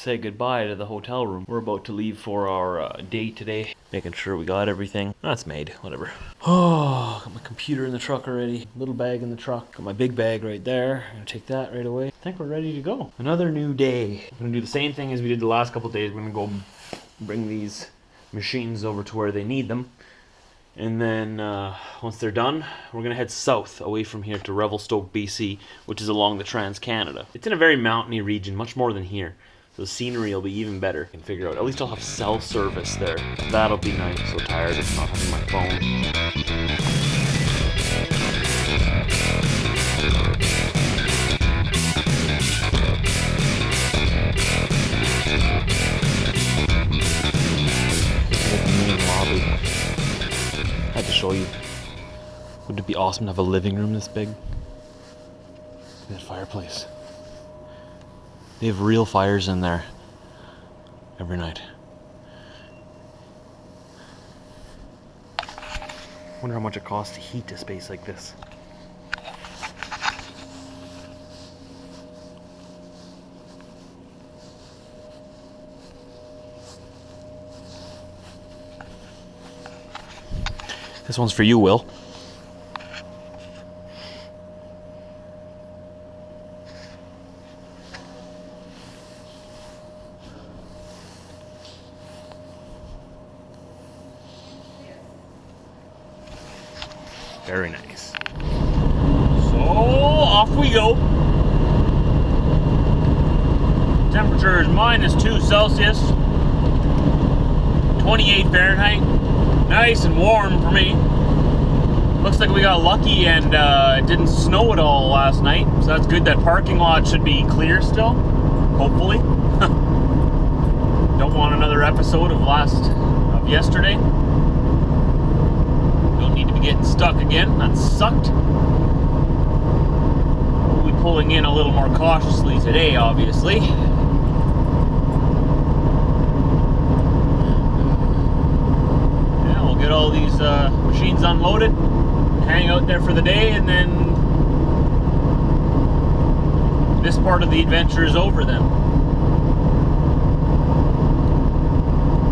say goodbye to the hotel room. We're about to leave for our day today. Making sure we got everything. That's made, whatever. Oh, got my computer in the truck already. Little bag in the truck. Got my big bag right there. I'm gonna take that right away. I think we're ready to go. Another new day. I'm gonna do the same thing as we did the last couple days. We're gonna go bring these machines over to where they need them. And then once they're done, we're going to head south away from here to Revel, Stoke, BC, which is along the Trans-Canada. It's in a very mountainy region, much more than here. So the scenery will be even better. I can figure out. At least I'll have cell service there. That'll be nice. I'm so tired of not having my phone. I had to show you. Wouldn't it be awesome to have a living room this big? That fireplace. They have real fires in there every night. Wonder how much it costs to heat a space like this. This one's for you, Will. Very nice. So, off we go. Temperature is -2 Celsius, 28 Fahrenheit. Nice and warm for me. Looks like we got lucky and it didn't snow at all last night, so that's good. That parking lot should be clear still, hopefully. Don't want another episode of yesterday. Don't need to be getting stuck again. That sucked. We'll be pulling in a little more cautiously today, obviously. Get all these machines unloaded, hang out there for the day, and then this part of the adventure is over then.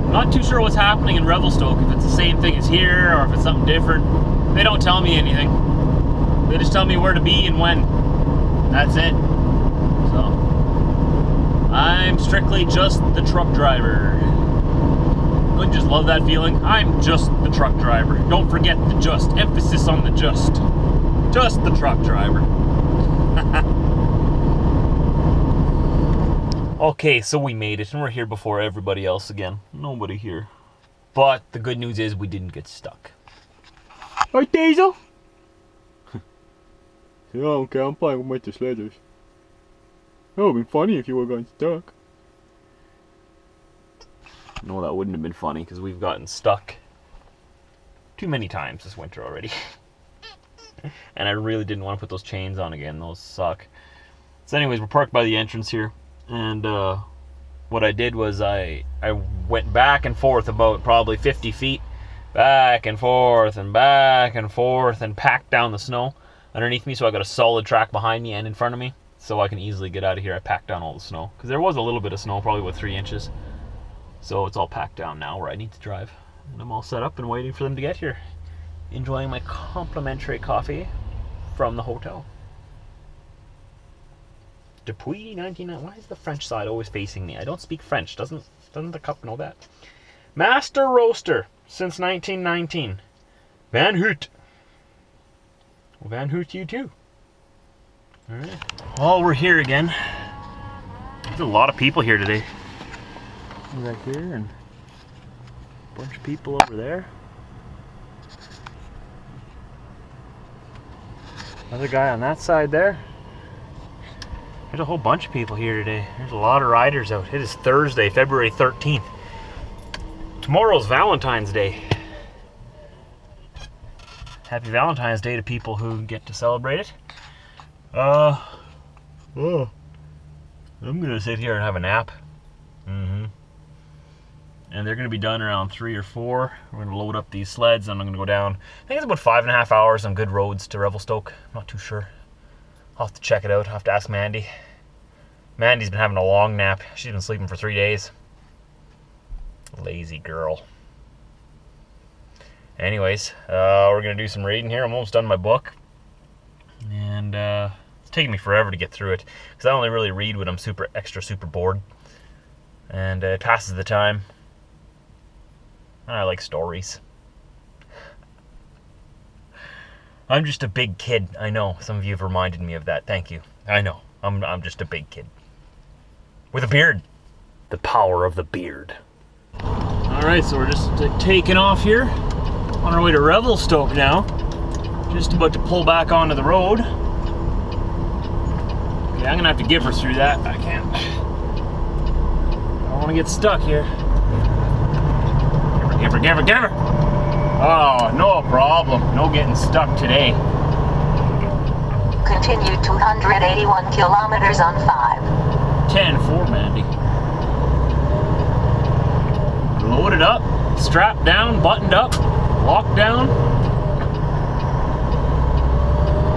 I'm not too sure what's happening in Revelstoke, if it's the same thing as here or if it's something different. They don't tell me anything. They just tell me where to be and when. That's it. So I'm strictly just the truck driver. I just love that feeling. I'm just the truck driver. Don't forget the just. Emphasis on the just. Just the truck driver. Okay, so we made it, and we're here before everybody else again. Nobody here. But the good news is we didn't get stuck. Right, Diesel? Yeah, okay, I'm playing with the sledges. It would have been funny if you were going stuck. No, that wouldn't have been funny because we've gotten stuck too many times this winter already. And I really didn't want to put those chains on again. Those suck. So anyways, we're parked by the entrance here. And what I did was I went back and forth about probably 50 feet. Back and forth and back and forth and packed down the snow underneath me. So I got a solid track behind me and in front of me. So I can easily get out of here. I packed down all the snow. Because there was a little bit of snow, probably about 3 inches. So it's all packed down now where I need to drive. And I'm all set up and waiting for them to get here. Enjoying my complimentary coffee from the hotel. Depuis 1990. Why is the French side always facing me? I don't speak French. Doesn't the cup know that? Master Roaster since 1919. Van Hoot. Well, Van Hoot you too. Alright. Well, we're here again. There's a lot of people here today. Right here and a bunch of people over there. Another guy on that side there. There's a whole bunch of people here today. There's a lot of riders out. It is Thursday, February 13th. Tomorrow's Valentine's Day. Happy Valentine's Day to people who get to celebrate it. I'm gonna sit here and have a nap. And they're going to be done around 3 or 4. We're going to load up these sleds and I'm going to go down. I think it's about 5.5 hours on good roads to Revelstoke. I'm not too sure. I'll have to check it out. I'll have to ask Mandy. Mandy's been having a long nap. She's been sleeping for 3 days. Lazy girl. Anyways, we're going to do some reading here. I'm almost done my book. And it's taking me forever to get through it. Because I only really read when I'm super bored. And it passes the time. I like stories. I'm just a big kid. I know. Some of you have reminded me of that. Thank you. I know. I'm just a big kid. With a beard. The power of the beard. Alright, so we're just taking off here. On our way to Revel, Stoke now. Just about to pull back onto the road. Okay, I'm gonna have to give her through that. I can't. I don't want to get stuck here. Give her. Oh, no problem. No getting stuck today. Continue 281 kilometers on 5. 10-4, Mandy. Loaded up, strapped down, buttoned up, locked down.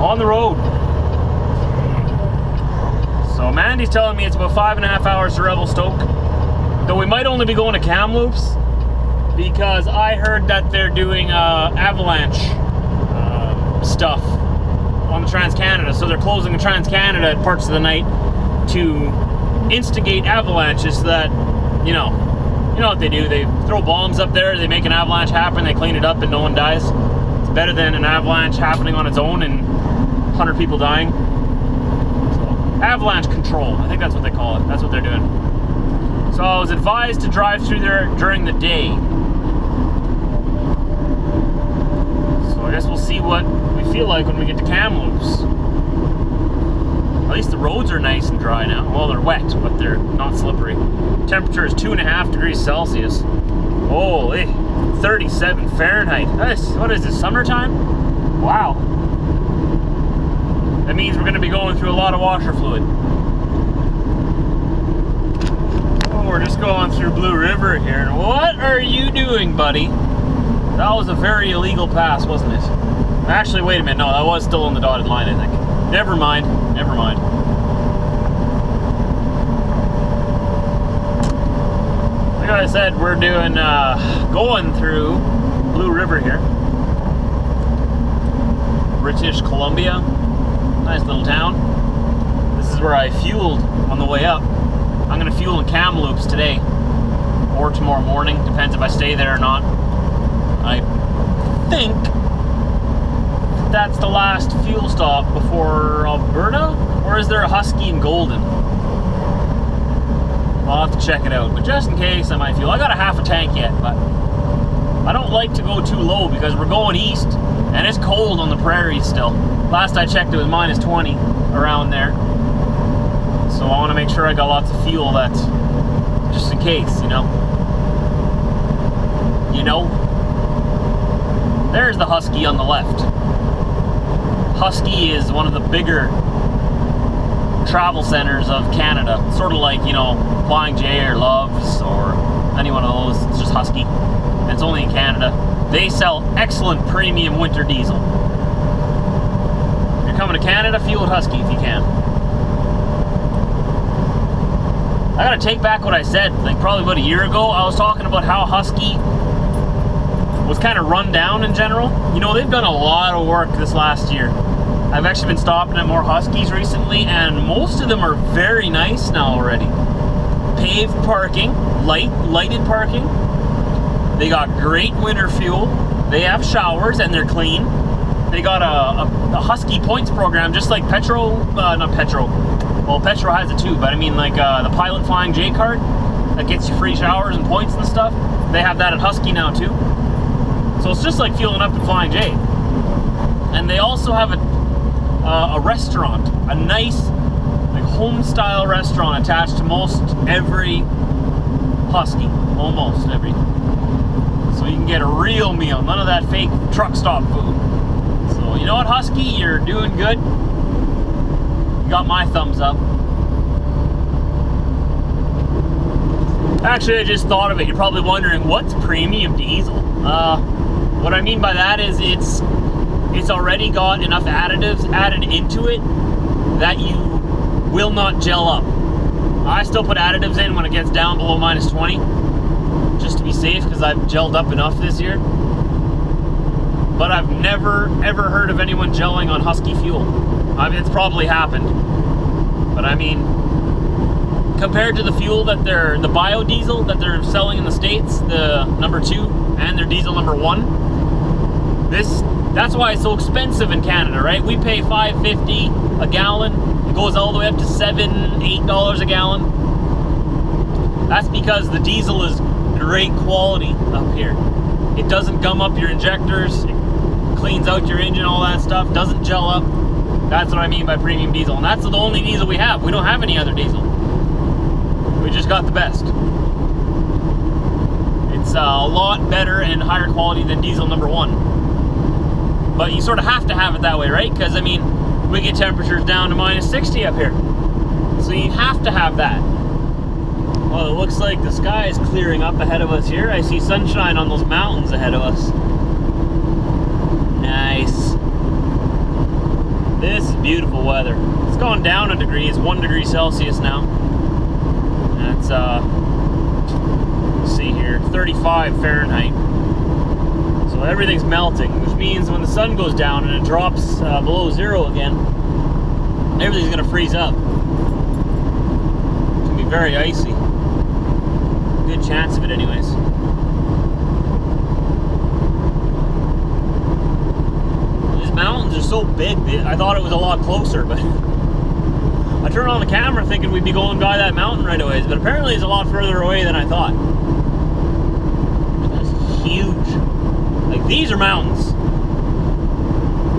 On the road. So Mandy's telling me it's about 5.5 hours to Revel, Stoke. Though we might only be going to Kamloops, because I heard that they're doing avalanche stuff on the Trans-Canada. So they're closing the Trans-Canada at parts of the night to instigate avalanches so that, you know what they do. They throw bombs up there, they make an avalanche happen, they clean it up and no one dies. It's better than an avalanche happening on its own and 100 people dying. So, avalanche control, I think that's what they call it. That's what they're doing. So I was advised to drive through there during the day. So I guess we'll see what we feel like when we get to Kamloops. At least the roads are nice and dry now. Well, they're wet, but they're not slippery. Temperature is 2.5 degrees Celsius. Holy, 37 Fahrenheit. What is this, summertime? Wow. That means we're going to be going through a lot of washer fluid. Oh, we're just going through Blue River here. What are you doing, buddy? That was a very illegal pass, wasn't it? Actually, wait a minute. No, that was still on the dotted line, I think. Never mind. Like I said, we're doing, going through Blue River here. British Columbia. Nice little town. This is where I fueled on the way up. I'm going to fuel in Kamloops today. Or tomorrow morning. Depends if I stay there or not. I think that's the last fuel stop before Alberta? Or is there a Husky in Golden? I'll have to check it out. But just in case I might fuel. I got a half a tank yet, but I don't like to go too low because we're going east and it's cold on the prairies still. Last I checked it was minus 20 around there. So I want to make sure I got lots of fuel that's just in case, you know. There's the Husky on the left. Husky is one of the bigger travel centers of Canada. Sort of like, Flying J or Loves or any one of those. It's just Husky. And it's only in Canada. They sell excellent premium winter diesel. If you're coming to Canada, fuel at Husky if you can. I gotta take back what I said, like probably about a year ago. I was talking about how Husky was kind of run down in general. They've done a lot of work this last year. I've actually been stopping at more Huskies recently, and most of them are very nice now already. Paved parking, lighted parking. They got great winter fuel. They have showers and they're clean. They got a Husky points program, just like Petro, not Petro. Well, Petro has it too, but I mean like the Pilot Flying J card that gets you free showers and points and stuff. They have that at Husky now too. So it's just like fueling up at Flying J. And they also have a restaurant, a nice like home-style restaurant attached to most every Husky, almost every. So you can get a real meal, none of that fake truck stop food. So you know what, Husky, you're doing good. You got my thumbs up. Actually, I just thought of it. You're probably wondering, what's premium diesel? What I mean by that is it's already got enough additives added into it that you will not gel up. I still put additives in when it gets down below -20, just to be safe, because I've gelled up enough this year. But I've never ever heard of anyone gelling on Husky fuel. I mean, it's probably happened, but I mean, compared to the fuel that the biodiesel that they're selling in the States, the #2 and their diesel #1, that's why it's so expensive in Canada, right? We pay $5.50 a gallon. It goes all the way up to $7, $8 a gallon. That's because the diesel is great quality up here. It doesn't gum up your injectors, it cleans out your engine, all that stuff, doesn't gel up. That's what I mean by premium diesel, and that's the only diesel we have. We don't have any other diesel. We just got the best. It's a lot better and higher quality than diesel #1. But you sort of have to have it that way, right? Because, I mean, we get temperatures down to -60 up here. So you have to have that. Well, it looks like the sky is clearing up ahead of us here. I see sunshine on those mountains ahead of us. Nice. This is beautiful weather. It's gone down a degree. It's 1 degree Celsius now. That's, let's see here, 35 Fahrenheit. So everything's melting, which means when the sun goes down and it drops below 0 again, everything's gonna freeze up. It's gonna be very icy. Good chance of it anyways. These mountains are so big. I thought it was a lot closer, but I turned on the camera thinking we'd be going by that mountain right away, but apparently it's a lot further away than I thought. That's huge. Like, these are mountains.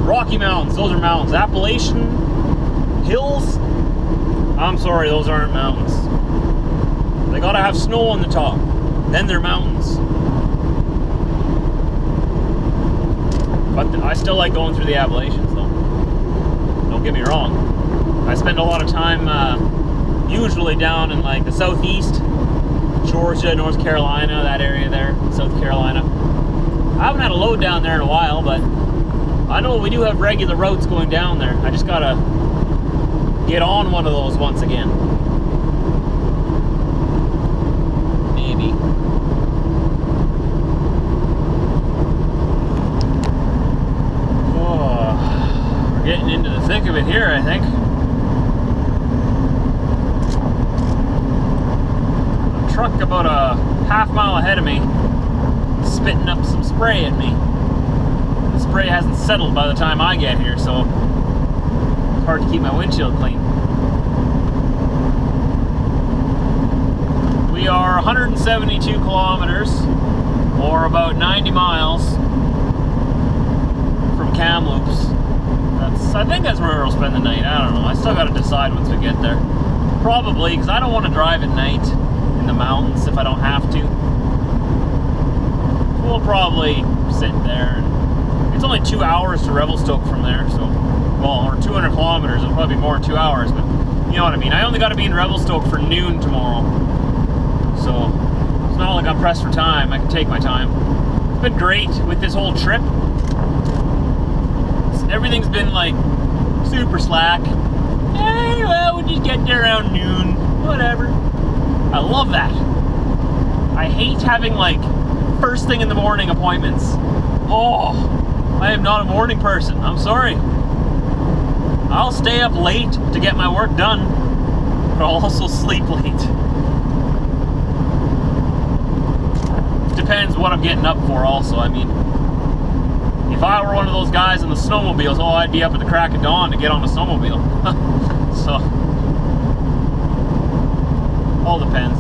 Rocky Mountains, those are mountains. Appalachian Hills, I'm sorry, those aren't mountains. They gotta have snow on the top, then they're mountains. But I still like going through the Appalachians though. Don't get me wrong. I spend a lot of time usually down in like the southeast, Georgia, North Carolina, that area there, South Carolina. I haven't had a load down there in a while, but I know we do have regular routes going down there. I just gotta get on one of those once again. Maybe. Oh, we're getting into the thick of it here, I think. A truck about a half-mile ahead of me, spitting up some spray at me. The spray hasn't settled by the time I get here, so it's hard to keep my windshield clean. We are 172 kilometers, or about 90 miles from Kamloops. I think that's where we'll spend the night. I don't know. I still got to decide once we get there. Probably, because I don't want to drive at night in the mountains if I don't have to. We'll probably sit there. It's only 2 hours to Revel Stoke from there, so, well, or 200 kilometers. It'll probably be more than 2 hours, but you know what I mean. I only got to be in Revel Stoke for noon tomorrow, so it's not like I'm pressed for time. I can take my time. It's been great with this whole trip. Everything's been like super slack. Hey, well, we'll just get there around noon. Whatever. I love that. I hate having like first thing in the morning appointments. Oh, I am not a morning person. I'm sorry. I'll stay up late to get my work done, but I'll also sleep late. Depends what I'm getting up for also. I mean, if I were one of those guys in the snowmobiles, oh, I'd be up at the crack of dawn to get on a snowmobile. So, all depends.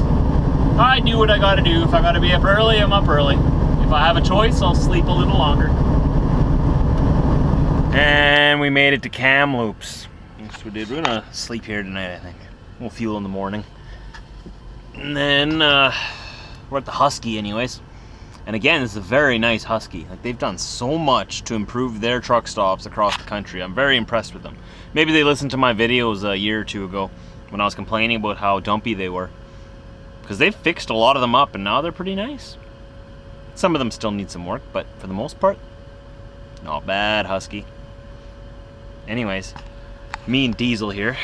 I do what I gotta do. If I gotta be up early, I'm up early. If I have a choice, I'll sleep a little longer. And we made it to Kamloops. Yes, we did. We're gonna sleep here tonight, I think. We'll fuel in the morning. And then, we're at the Husky anyways. And again, it's a very nice Husky. Like, they've done so much to improve their truck stops across the country. I'm very impressed with them. Maybe they listened to my videos a year or two ago when I was complaining about how dumpy they were. Because they've fixed a lot of them up and now they're pretty nice. Some of them still need some work, but for the most part, not bad Husky. Anyways, me and Diesel here.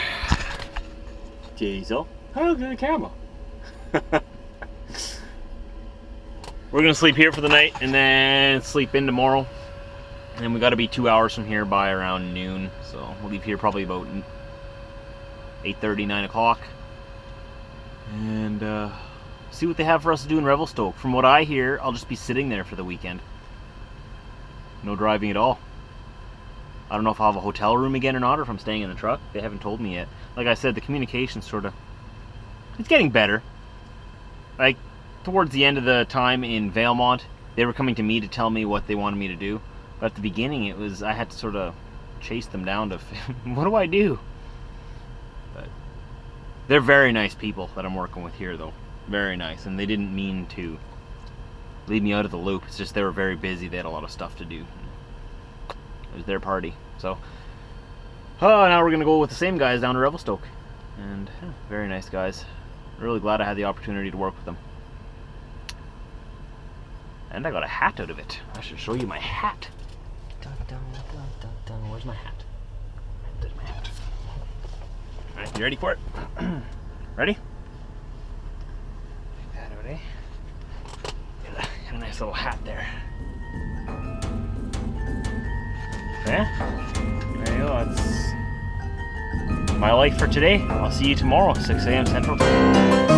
Diesel, Oh, look at the camera. We're gonna sleep here for the night and then sleep in tomorrow. And we got to be 2 hours from here by around noon, so we'll leave here probably about 8:30, 9 o'clock, and see what they have for us to do in Revel, Stoke. From what I hear, I'll just be sitting there for the weekend. No driving at all. I don't know if I'll have a hotel room again or not, or if I'm staying in the truck. They haven't told me yet. Like I said, the communication's it's getting better. Like, towards the end of the time in Valemount, they were coming to me to tell me what they wanted me to do. But at the beginning, it was, I had to sort of chase them down to, what do I do? But they're very nice people that I'm working with here, though. Very nice. And they didn't mean to leave me out of the loop. It's just they were very busy. They had a lot of stuff to do. It was their party. So, now we're going to go with the same guys down to Revel, Stoke. And very nice guys. Really glad I had the opportunity to work with them. And I got a hat out of it. I should show you my hat. Dun, dun, dun, dun, dun. Where's my hat? There's my hat. Alright, you ready for it? Ready? Take that out, eh? Got a nice little hat there. Yeah? There you go. That's my life for today. I'll see you tomorrow, 6 a.m. Central Time.